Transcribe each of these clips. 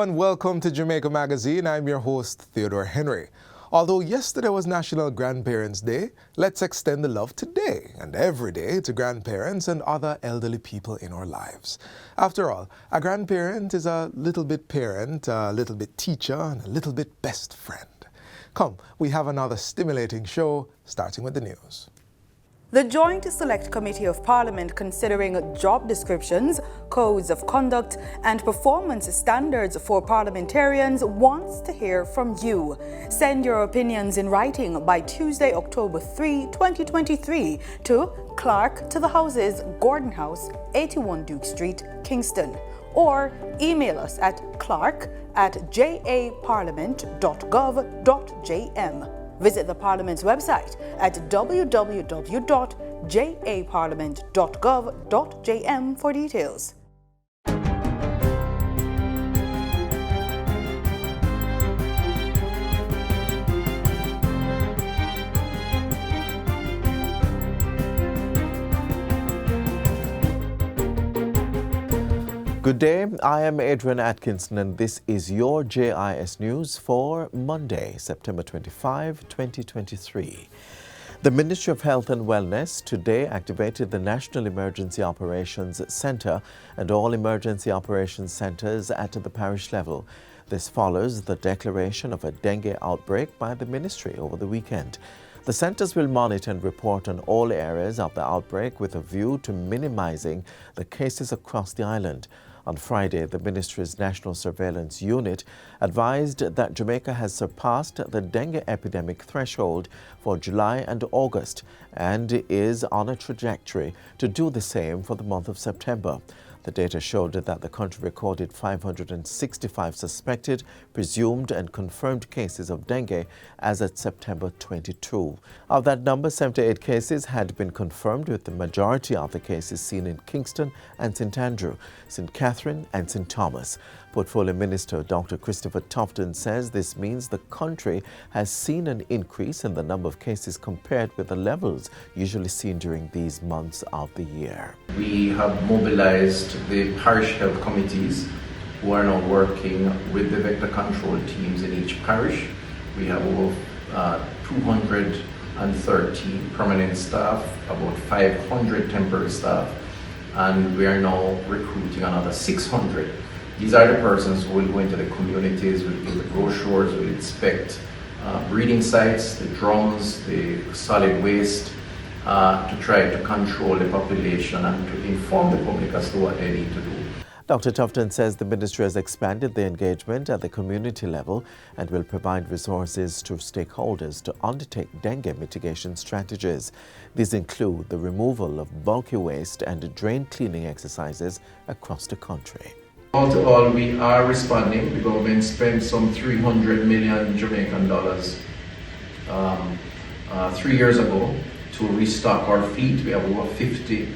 and welcome to Jamaica Magazine. I'm your host, Theodore Henry. Although yesterday was National Grandparents' Day, let's extend the love today and every day to grandparents and other elderly people in our lives. After all, a grandparent is a little bit parent, a little bit teacher, and a little bit best friend. Come, we have another stimulating show, starting with the news. The Joint Select Committee of Parliament considering job descriptions, codes of conduct and performance standards for parliamentarians wants to hear from you. Send your opinions in writing by Tuesday, October 3, 2023 to Clerk to the Houses, Gordon House, 81 Duke Street, Kingston. Or email us at clark@japarliament.gov.jm. Visit the Parliament's website at www.japarliament.gov.jm for details. Good day, I am Adrian Atkinson and this is your JIS News for Monday, September 25, 2023. The Ministry of Health and Wellness today activated the National Emergency Operations Centre and all emergency operations centres at the parish level. This follows the declaration of a dengue outbreak by the ministry over the weekend. The centres will monitor and report on all areas of the outbreak with a view to minimising the cases across the island. On Friday, the ministry's National Surveillance Unit advised that Jamaica has surpassed the dengue epidemic threshold for July and August and is on a trajectory to do the same for the month of September. The data showed that the country recorded 565 suspected, presumed and confirmed cases of dengue as at September 22. Of that number, 78 cases had been confirmed, with the majority of the cases seen in Kingston and St. Andrew, St. Catherine and St. Thomas. Portfolio Minister Dr. Christopher Tufton says this means the country has seen an increase in the number of cases compared with the levels usually seen during these months of the year. We have mobilized the parish health committees who are now working with the vector control teams in each parish. We have over 213 permanent staff, about 500 temporary staff, and we are now recruiting another 600. These are the persons who will go into the communities, will give the brochures, will inspect breeding sites, the drums, the solid waste, to try to control the population and to inform the public as to what they need to do. Dr. Tufton says the ministry has expanded the engagement at the community level and will provide resources to stakeholders to undertake dengue mitigation strategies. These include the removal of bulky waste and drain cleaning exercises across the country. All to all, we are responding. The government spent some 300 million Jamaican dollars 3 years ago to restock our fleet. We have over 50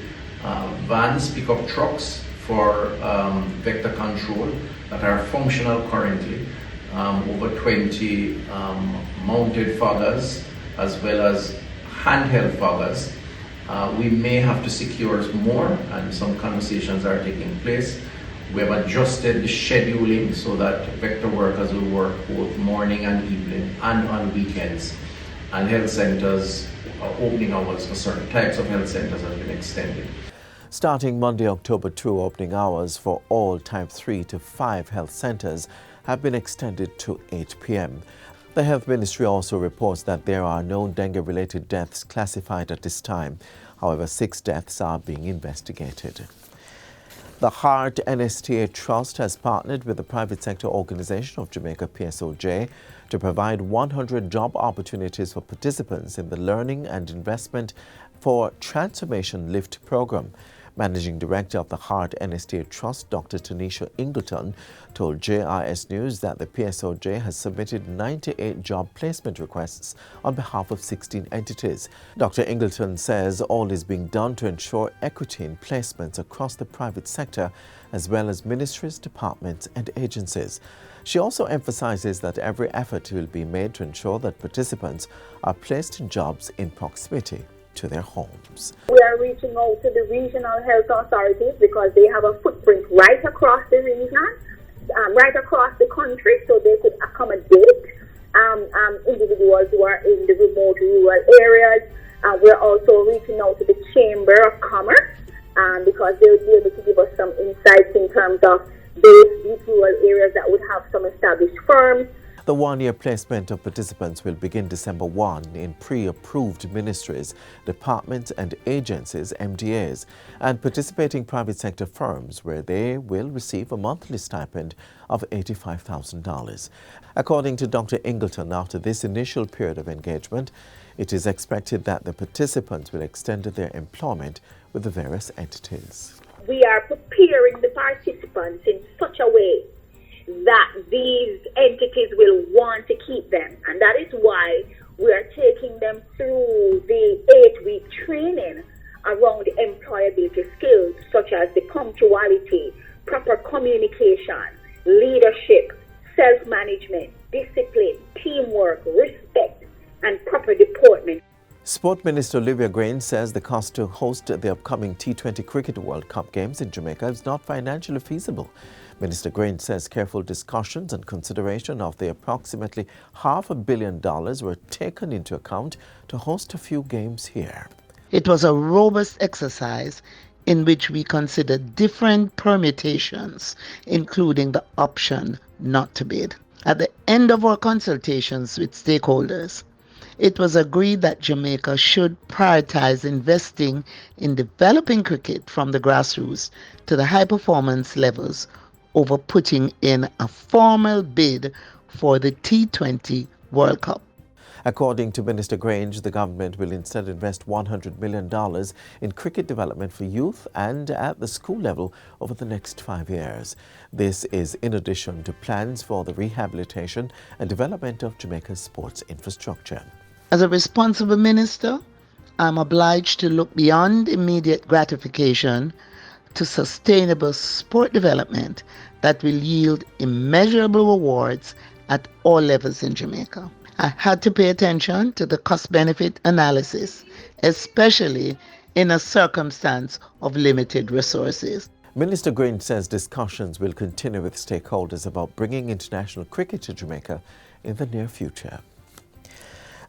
vans, pickup trucks for vector control that are functional currently, over 20 mounted foggers as well as handheld foggers. We may have to secure more, and some conversations are taking place. We have adjusted the scheduling so that vector workers will work both morning and evening and on weekends. And health centers, opening hours for certain types of health centers have been extended. Starting Monday, October 2, opening hours for all Type 3 to 5 health centers have been extended to 8 p.m. The Health Ministry also reports that there are no dengue-related deaths classified at this time. However, 6 deaths are being investigated. The Heart NSTA Trust has partnered with the private sector organization of Jamaica, PSOJ, to provide 100 job opportunities for participants in the Learning and Investment for Transformation Lift program. Managing Director of the Heart NSTA Trust, Dr. Tanisha Ingleton, told JIS News that the PSOJ has submitted 98 job placement requests on behalf of 16 entities. Dr. Ingleton says all is being done to ensure equity in placements across the private sector, as well as ministries, departments and agencies. She also emphasizes that every effort will be made to ensure that participants are placed in jobs in proximity to their homes. We are reaching out to the regional health authorities because they have a footprint right across the region, right across the country so they could accommodate individuals who are in the remote rural areas. We're also reaching out to the Chamber of Commerce because they would be able to give us some insights in terms of these rural areas that would have some established firms. The one-year placement of participants will begin December 1 in pre-approved ministries, departments and agencies, MDAs, and participating private sector firms where they will receive a monthly stipend of $85,000. According to Dr. Ingleton, after this initial period of engagement, it is expected that the participants will extend their employment with the various entities. We are preparing the participants in such a way that these entities will want to keep them. And that is why we are taking them through the 8-week training around employability skills such as the punctuality, proper communication, leadership, self-management, discipline, teamwork, respect, and proper deportment. Sport Minister Olivia Grange says the cost to host the upcoming T20 Cricket World Cup games in Jamaica is not financially feasible. Minister Grange says careful discussions and consideration of the approximately $500 million were taken into account to host a few games here. It was a robust exercise in which we considered different permutations, including the option not to bid. At the end of our consultations with stakeholders, it was agreed that Jamaica should prioritize investing in developing cricket from the grassroots to the high performance levels over putting in a formal bid for the T20 World Cup. According to Minister Grange, the government will instead invest $100 million in cricket development for youth and at the school level over the next 5 years. This is in addition to plans for the rehabilitation and development of Jamaica's sports infrastructure. As a responsible minister, I'm obliged to look beyond immediate gratification to sustainable sport development that will yield immeasurable rewards at all levels in Jamaica. I had to pay attention to the cost-benefit analysis, especially in a circumstance of limited resources. Minister Grange says discussions will continue with stakeholders about bringing international cricket to Jamaica in the near future.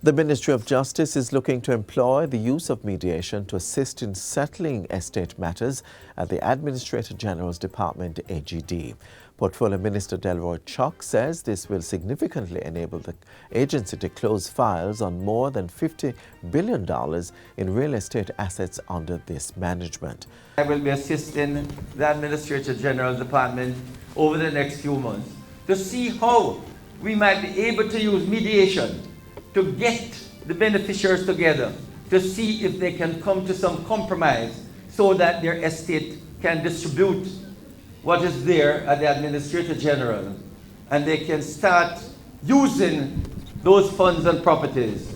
The Ministry of Justice is looking to employ the use of mediation to assist in settling estate matters at the Administrator General's Department, AGD. Portfolio Minister Delroy Chuck says this will significantly enable the agency to close files on more than $50 billion in real estate assets under this management. I will be assisting the Administrator General's Department over the next few months to see how we might be able to use mediation to get the beneficiaries together to see if they can come to some compromise so that their estate can distribute what is there at the Administrator General and they can start using those funds and properties.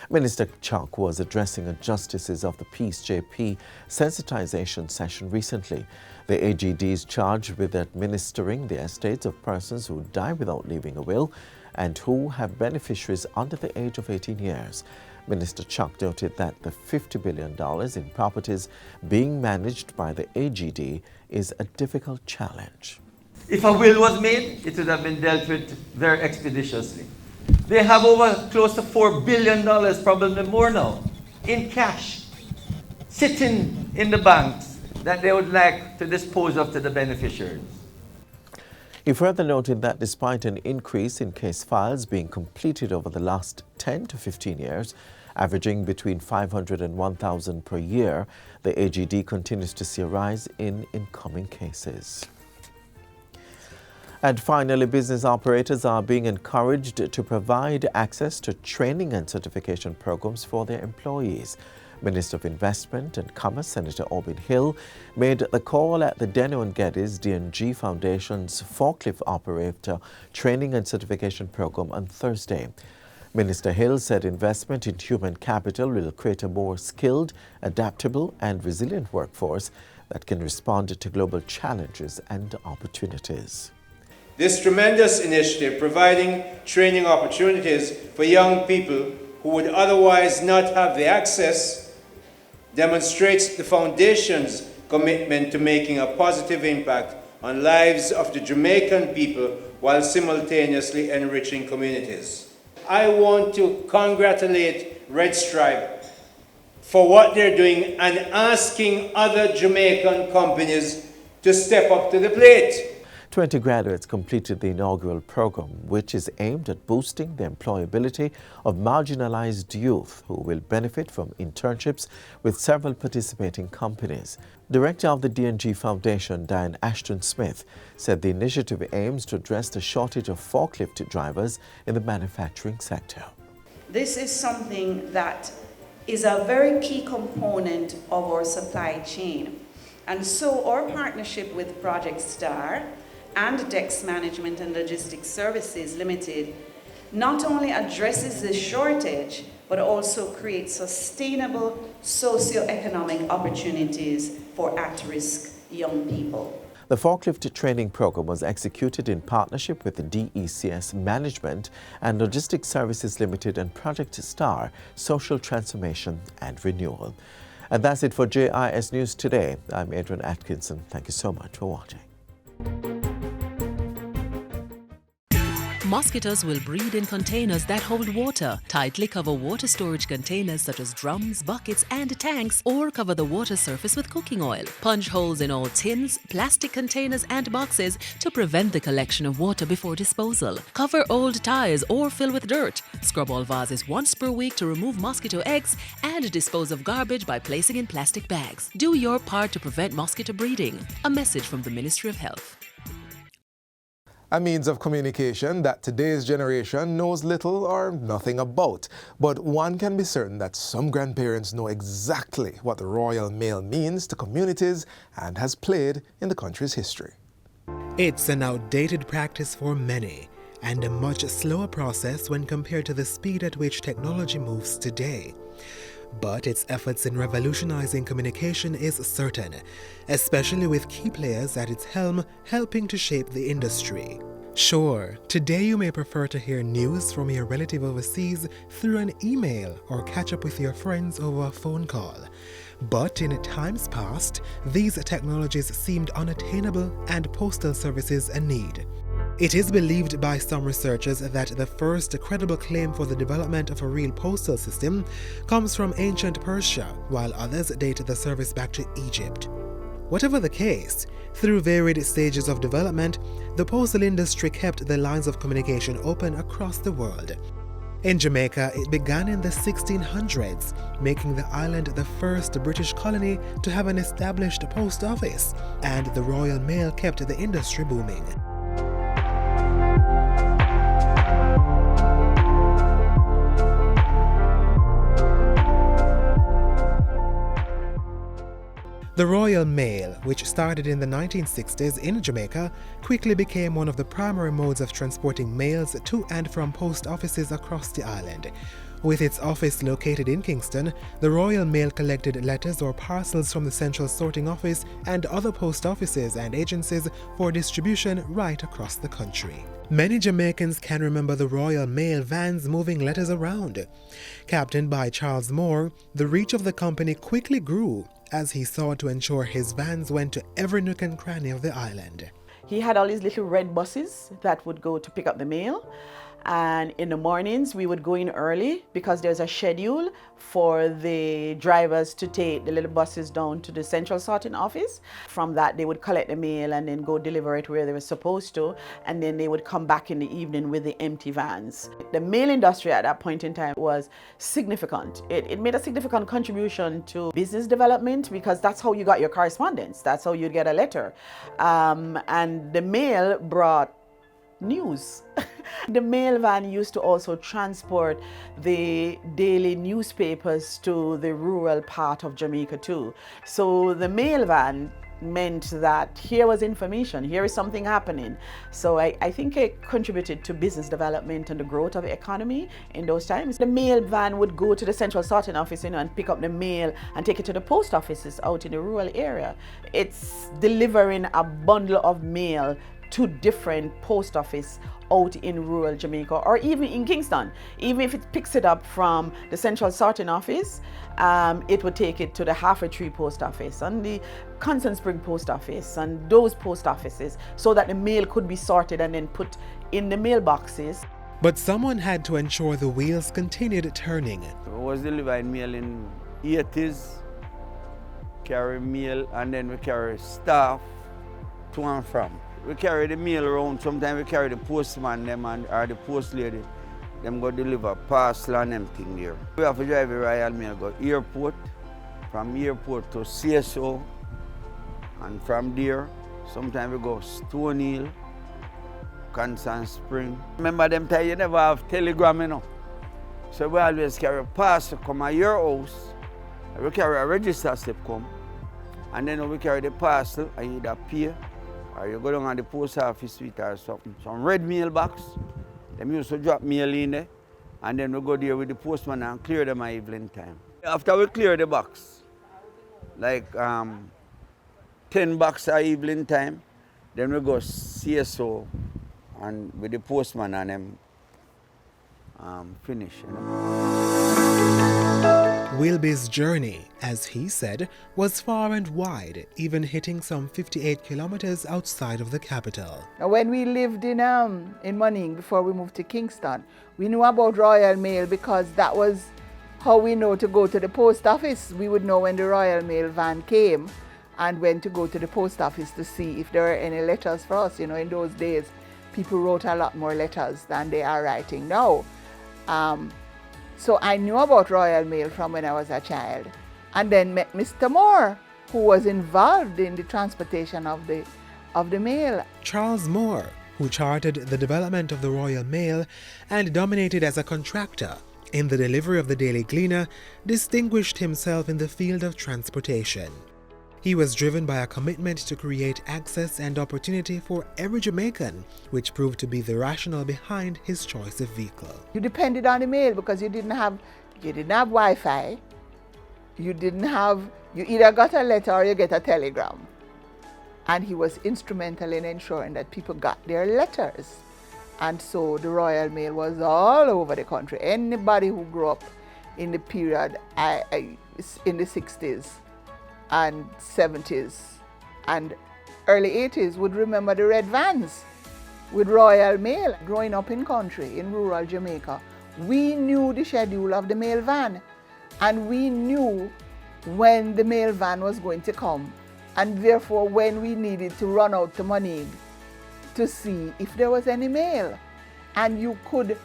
Minister Chuck was addressing a Justices of the Peace JP sensitization session recently. The AGD is charged with administering the estates of persons who die without leaving a will and who have beneficiaries under the age of 18 years. Minister Chuck noted that the $50 billion in properties being managed by the AGD is a difficult challenge. If a will was made, it would have been dealt with very expeditiously. They have over close to $4 billion, probably more now, in cash, sitting in the banks that they would like to dispose of to the beneficiaries. He further noted that despite an increase in case files being completed over the last 10 to 15 years, averaging between 500 and 1,000 per year, the AGD continues to see a rise in incoming cases. And finally, business operators are being encouraged to provide access to training and certification programs for their employees. Minister of Investment and Commerce, Senator Orbin Hill, made the call at the Deno and Geddes D&G Foundation's Forklift Operator Training and Certification Program on Thursday. Minister Hill said investment in human capital will create a more skilled, adaptable and resilient workforce that can respond to global challenges and opportunities. This tremendous initiative, providing training opportunities for young people who would otherwise not have the access, demonstrates the Foundation's commitment to making a positive impact on lives of the Jamaican people while simultaneously enriching communities. I want to congratulate Red Stripe for what they're doing and asking other Jamaican companies to step up to the plate. 20 graduates completed the inaugural program, which is aimed at boosting the employability of marginalized youth who will benefit from internships with several participating companies. Director of the D&G Foundation, Diane Ashton Smith, said the initiative aims to address the shortage of forklift drivers in the manufacturing sector. This is something that is a very key component of our supply chain. And so our partnership with Project STAR and Dex Management and Logistics Services Limited not only addresses this shortage, but also creates sustainable socio-economic opportunities for at-risk young people. The forklift training program was executed in partnership with the DECS Management and Logistics Services Limited and Project STAR Social Transformation and Renewal. And that's it for JIS News Today. I'm Adrian Atkinson. Thank you so much for watching. Mosquitoes will breed in containers that hold water. Tightly cover water storage containers such as drums, buckets and tanks, or cover the water surface with cooking oil. Punch holes in all tins, plastic containers and boxes to prevent the collection of water before disposal. Cover old tires or fill with dirt. Scrub all vases once per week to remove mosquito eggs and dispose of garbage by placing in plastic bags. Do your part to prevent mosquito breeding. A message from the Ministry of Health. A means of communication that today's generation knows little or nothing about. But one can be certain that some grandparents know exactly what the Royal Mail means to communities and has played in the country's history. It's an outdated practice for many and a much slower process when compared to the speed at which technology moves today. But its efforts in revolutionizing communication is certain, especially with key players at its helm helping to shape the industry. Sure, today you may prefer to hear news from your relative overseas through an email or catch up with your friends over a phone call. But in times past, these technologies seemed unattainable and postal services a need. It is believed by some researchers that the first credible claim for the development of a real postal system comes from ancient Persia, while others date the service back to Egypt. Whatever the case, through varied stages of development, the postal industry kept the lines of communication open across the world. In Jamaica, it began in the 1600s, making the island the first British colony to have an established post office, and the Royal Mail kept the industry booming. The Royal Mail, which started in the 1960s in Jamaica, quickly became one of the primary modes of transporting mails to and from post offices across the island. With its office located in Kingston, the Royal Mail collected letters or parcels from the Central Sorting Office and other post offices and agencies for distribution right across the country. Many Jamaicans can remember the Royal Mail vans moving letters around. Captained by Charles Moore, the reach of the company quickly grew as he sought to ensure his vans went to every nook and cranny of the island. He had all these little red buses that would go to pick up the mail. And in the mornings, we would go in early because there's a schedule for the drivers to take the little buses down to the Central Sorting Office. From that, they would collect the mail and then go deliver it where they were supposed to. And then they would come back in the evening with the empty vans. The mail industry at that point in time was significant. It made a significant contribution to business development because that's how you got your correspondence. That's how you'd get a letter. And the mail brought news. The mail van used to also transport the daily newspapers to the rural part of Jamaica too. So the mail van meant that here was information, here is something happening. So I think it contributed to business development and the growth of the economy in those times. The mail van would go to the Central Sorting Office, and pick up the mail and take it to the post offices out in the rural area. It's delivering a bundle of mail to different post office out in rural Jamaica or even in Kingston. Even if it picks it up from the central sorting office, it would take it to the Halfway Tree post office and the Constant Spring post office and those post offices so that the mail could be sorted and then put in the mailboxes. But someone had to ensure the wheels continued turning. I was delivering mail in 80s, carry mail, and then we carry staff to and from. We carry the mail around. Sometimes we carry the postman them or the post lady. Them go deliver parcel and everything there. We have to drive the Royal Mail, go airport, from airport to CSO, and from there, sometimes we go Stone Hill, Constant Spring. Remember them time you never have telegram, you know. So we always carry a parcel come at your house, we carry a register slip come, and then we carry the parcel and you either pay or you go down on the post office suite or something. Some red mailbox, them used to drop mail in there, and then we go there with the postman and clear them at evening time. After we clear the box, like 10 boxes at evening time, then we go CSO and with the postman and them finish. You know. Wilby's journey, as he said, was far and wide, even hitting some 58 kilometers outside of the capital. When we lived in Manning before we moved to Kingston, we knew about Royal Mail because that was how we know to go to the post office. We would know when the Royal Mail van came and when to go to the post office to see if there were any letters for us. You know, in those days, people wrote a lot more letters than they are writing now. So I knew about Royal Mail from when I was a child, and then met Mr. Moore, who was involved in the transportation of the mail. Charles Moore, who charted the development of the Royal Mail and dominated as a contractor in the delivery of the Daily Gleaner, distinguished himself in the field of transportation. He was driven by a commitment to create access and opportunity for every Jamaican, which proved to be the rationale behind his choice of vehicle. You depended on the mail because you didn't have Wi-Fi. You either got a letter or you get a telegram. And he was instrumental in ensuring that people got their letters. And so the Royal Mail was all over the country. Anybody who grew up in the period in the 60s and 70s and early 80s would remember the red vans with Royal Mail. Growing up in country, in rural Jamaica, we knew the schedule of the mail van, and we knew when the mail van was going to come, and therefore when we needed to run out to Moneague to see if there was any mail. And you could,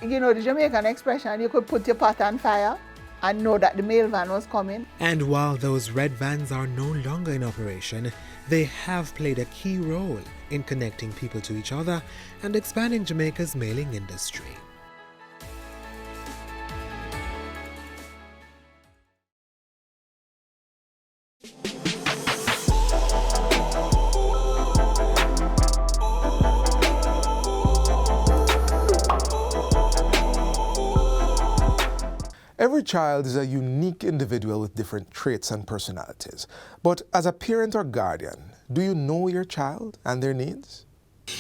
you know, the Jamaican expression, you could put your pot on fire and know that the mail van was coming. And while those red vans are no longer in operation, they have played a key role in connecting people to each other and expanding Jamaica's mailing industry. Every child is a unique individual with different traits and personalities. But as a parent or guardian, do you know your child and their needs?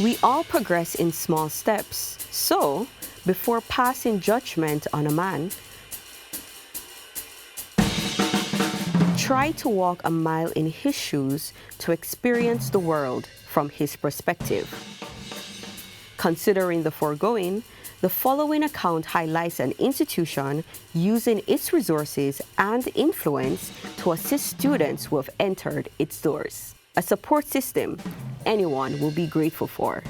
We all progress in small steps. So, before passing judgment on a man, try to walk a mile in his shoes to experience the world from his perspective. Considering the foregoing, the following account highlights an institution using its resources and influence to assist students who have entered its doors. A support system anyone will be grateful for.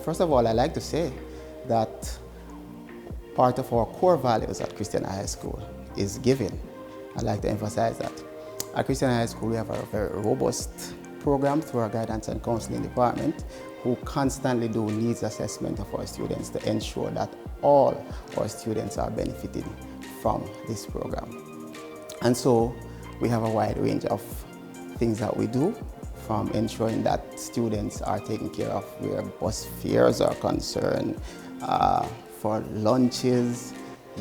First of all, I'd like to say that part of our core values at Christian High School is giving. I'd like to emphasize that. At Christian High School, we have a very robust program through our guidance and counseling department who constantly do needs assessment of our students to ensure that all our students are benefiting from this program. And so we have a wide range of things that we do, from ensuring that students are taken care of where bus fares are concerned, for lunches,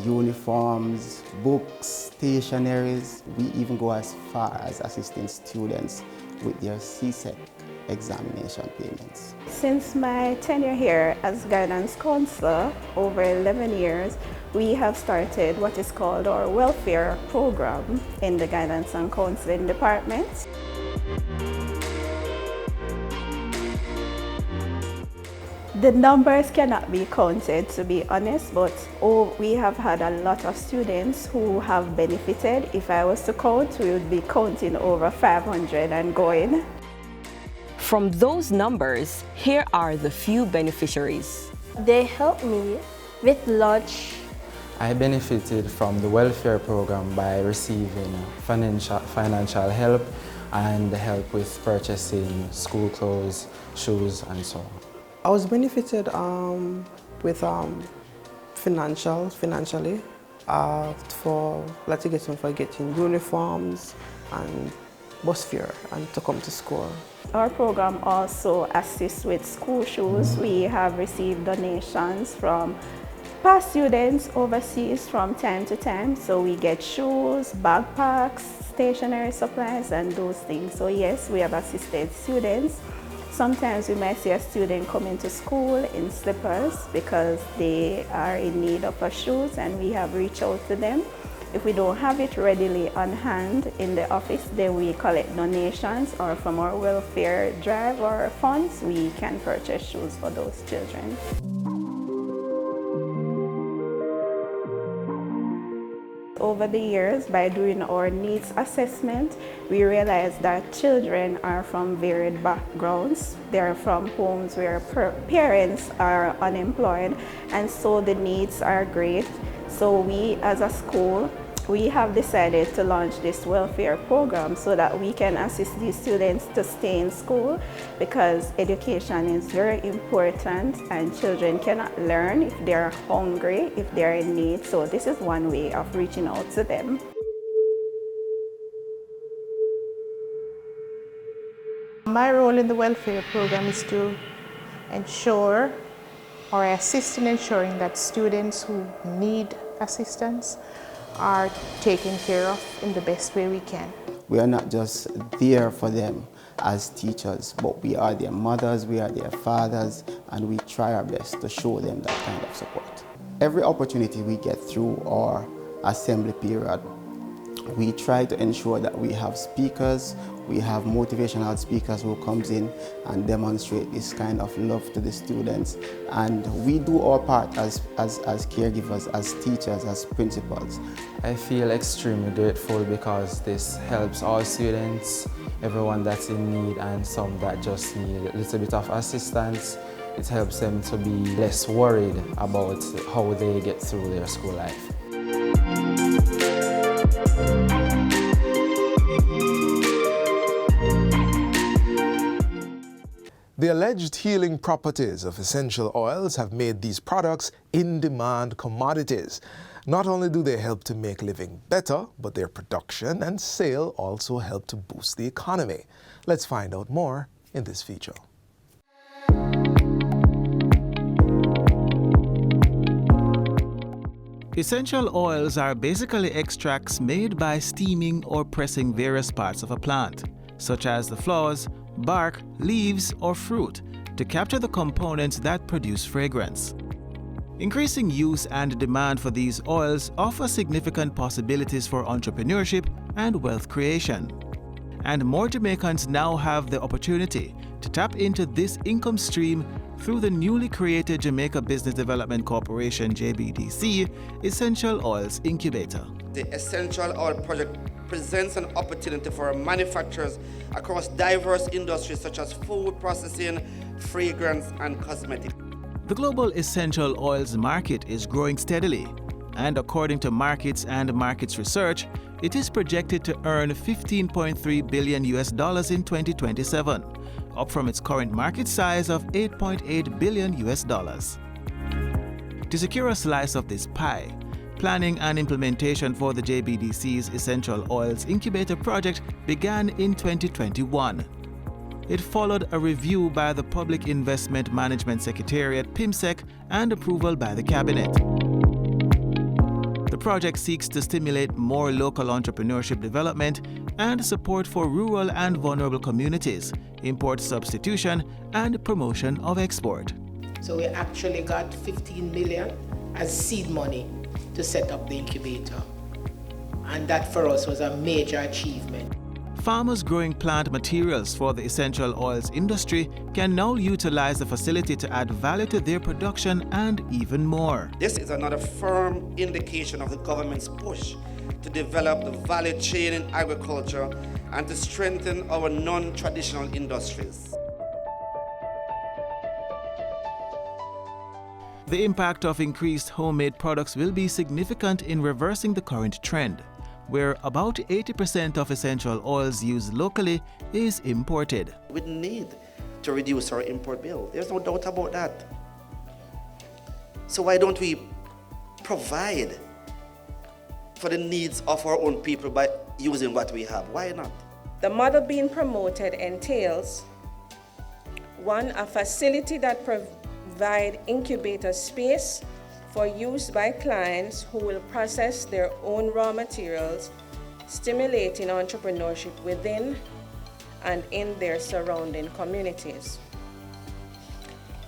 uniforms, books, stationaries. We even go as far as assisting students with their CSEC examination payments. Since my tenure here as guidance counselor over 11 years, we have started what is called our welfare program in the guidance and counseling department. The numbers cannot be counted, to be honest, but we have had a lot of students who have benefited. If I was to count, we would be counting over 500 and going. From those numbers, here are the few beneficiaries. They helped me with lunch. I benefited from the welfare program by receiving financial help and help with purchasing school clothes, shoes, and so on. I was benefited with financially for getting uniforms and bus fare and to come to school. Our program also assists with school shoes. We have received donations from past students overseas from time to time. So we get shoes, backpacks, stationery supplies, and those things. So yes, we have assisted students. Sometimes we might see a student come into school in slippers because they are in need of a shoes, and we have reached out to them. If we don't have it readily on hand in the office, then we collect donations, or from our welfare drive or funds, we can purchase shoes for those children. Over the years, by doing our needs assessment, we realized that children are from varied backgrounds. They're from homes where parents are unemployed, and so the needs are great. So we, as a school, we have decided to launch this welfare program so that we can assist these students to stay in school, because education is very important and children cannot learn if they're hungry, if they're in need. So this is one way of reaching out to them. My role in the welfare program is to ensure or assist in ensuring that students who need assistance are taken care of in the best way we can. We are not just there for them as teachers, but we are their mothers, we are their fathers, and we try our best to show them that kind of support. Every opportunity we get through our assembly period, we try to ensure that we have speakers, we have motivational speakers who comes in and demonstrate this kind of love to the students. And we do our part as caregivers, as teachers, as principals. I feel extremely grateful because this helps all students, everyone that's in need, and some that just need a little bit of assistance. It helps them to be less worried about how they get through their school life. The alleged healing properties of essential oils have made these products in-demand commodities. Not only do they help to make living better, but their production and sale also help to boost the economy. Let's find out more in this feature. Essential oils are basically extracts made by steaming or pressing various parts of a plant, such as the flowers, bark, leaves, or fruit, to capture the components that produce fragrance. Increasing use and demand for these oils offer significant possibilities for entrepreneurship and wealth creation. And more Jamaicans now have the opportunity to tap into this income stream through the newly created Jamaica Business Development Corporation JBDC Essential Oils Incubator. The Essential Oil Project presents an opportunity for manufacturers across diverse industries such as food processing, fragrance, and cosmetics. The global essential oils market is growing steadily, and according to Markets and Markets Research, it is projected to earn $15.3 billion in 2027, up from its current market size of $8.8 billion. To secure a slice of this pie, planning and implementation for the JBDC's Essential Oils Incubator project began in 2021. It followed a review by the Public Investment Management Secretariat, PIMSEC, and approval by the Cabinet. The project seeks to stimulate more local entrepreneurship development and support for rural and vulnerable communities, import substitution, and promotion of export. So we actually got 15 million as seed money to set up the incubator. And that for us was a major achievement. Farmers growing plant materials for the essential oils industry can now utilize the facility to add value to their production and even more. This is another firm indication of the government's push to develop the value chain in agriculture and to strengthen our non-traditional industries. The impact of increased homemade products will be significant in reversing the current trend, where about 80% of essential oils used locally is imported. We need to reduce our import bill. There's no doubt about that. So why don't we provide for the needs of our own people by using what we have? Why not? The model being promoted entails, one, a facility that provides incubator space for use by clients who will process their own raw materials, stimulating entrepreneurship within and in their surrounding communities.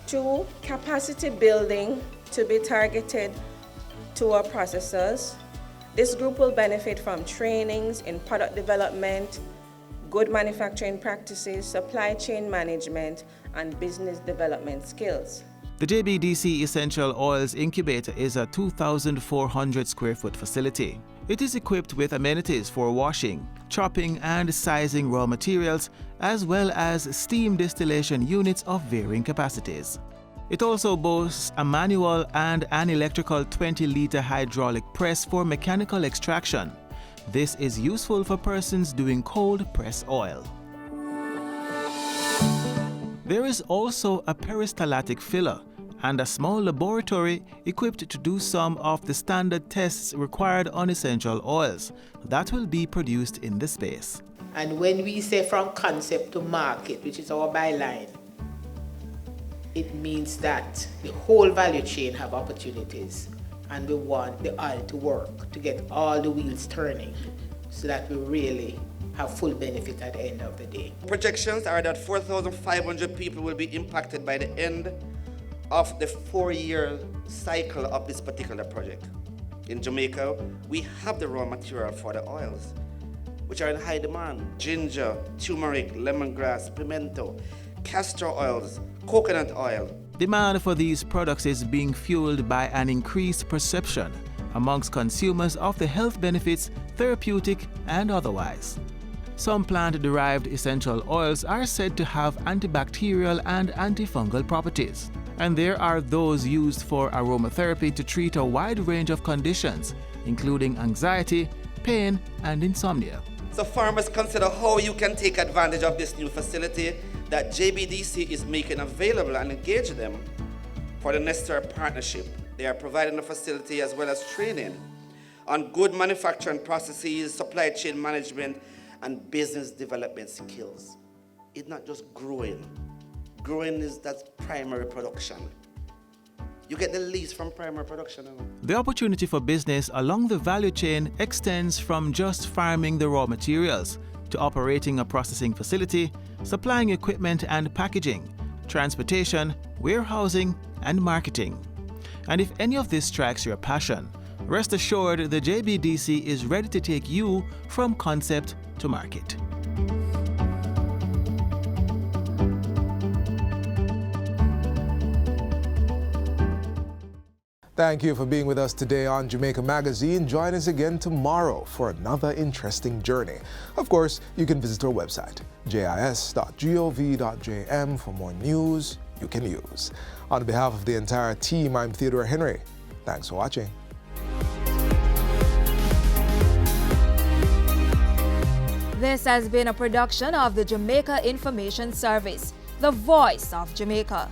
Two, capacity building to be targeted to our processors. This group will benefit from trainings in product development, good manufacturing practices, supply chain management, and business development skills. The JBDC Essential Oils Incubator is a 2,400 square foot facility. It is equipped with amenities for washing, chopping and sizing raw materials, as well as steam distillation units of varying capacities. It also boasts a manual and an electrical 20-liter hydraulic press for mechanical extraction. This is useful for persons doing cold press oil. There is also a peristaltic filler and a small laboratory equipped to do some of the standard tests required on essential oils that will be produced in the space. And when we say from concept to market, which is our byline, it means that the whole value chain have opportunities, and we want the oil to work, to get all the wheels turning, so that we really have full benefit at the end of the day. Projections are that 4,500 people will be impacted by the end of the 4-year cycle of this particular project. In Jamaica, we have the raw material for the oils, which are in high demand: ginger, turmeric, lemongrass, pimento, castor oils, coconut oil. Demand for these products is being fueled by an increased perception amongst consumers of the health benefits, therapeutic and otherwise. Some plant-derived essential oils are said to have antibacterial and antifungal properties, and there are those used for aromatherapy to treat a wide range of conditions, including anxiety, pain, and insomnia. So farmers, consider how you can take advantage of this new facility that JBDC is making available and engage them for the necessary partnership. They are providing a facility as well as training on good manufacturing processes, supply chain management, and business development skills. It's not just growing. Growing that's primary production. You get the least from primary production. The opportunity for business along the value chain extends from just farming the raw materials to operating a processing facility, supplying equipment and packaging, transportation, warehousing, and marketing. And if any of this strikes your passion, rest assured the JBDC is ready to take you from concept to market. Thank you for being with us today on Jamaica Magazine. Join us again tomorrow for another interesting journey. Of course, you can visit our website, jis.gov.jm, for more news you can use. On behalf of the entire team, I'm Theodore Henry. Thanks for watching. This has been a production of the Jamaica Information Service, the voice of Jamaica.